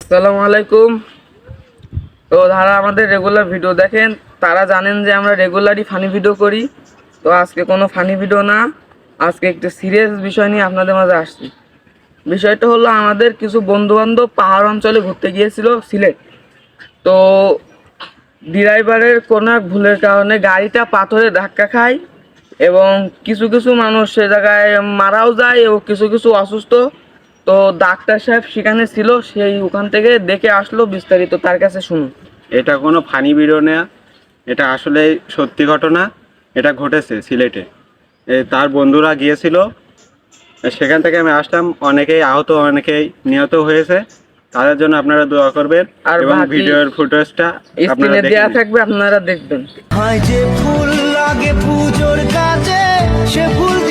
আসসালামু আলাইকুম। তো যারা আমাদের রেগুলার ভিডিও দেখেন তারা জানেন যে আমরা রেগুলারই ফানি ভিডিও করি। তো আজকে কোনো ফানি ভিডিও না, আজকে একটু সিরিয়াস বিষয় নিয়ে আপনাদের মাঝে আসছি। বিষয়টা হলো, আমাদের কিছু বন্ধুবান্ধব পাহাড় অঞ্চলে ঘুরতে গিয়েছিল সিলেট। তো ড্রাইভারের কোনো এক ভুলের কারণে গাড়িটা পাথরে ধাক্কা খায় এবং কিছু কিছু মানুষ সে জায়গায় মারাও যায় এবং কিছু কিছু অসুস্থ। তো ডাক্তার সাহেব সেখানে ছিল, সেই ওখান থেকে দেখে আসলো, বিস্তারিত তার কাছে শুনুন। এটা কোনো ফানি ভিডিও না, এটা আসলে সত্যি ঘটনা। এটা ঘটেছে সিলেটে। তার বন্ধুরা গিয়েছিল, সেখান থেকে আমি আসলাম। অনেকেই আহত, অনেকেই নিহত হয়েছে। তাদের জন্য আপনারা দোয়া করবেন আর এবং বাকি ভিডিওর ফুটেজটা আপনারা স্ক্রিনে দেখে দেয়া নিন। থাকবে, আপনারা দেখবেন। হয় যে ফুল লাগে পুজোর কাজে, সে ফুল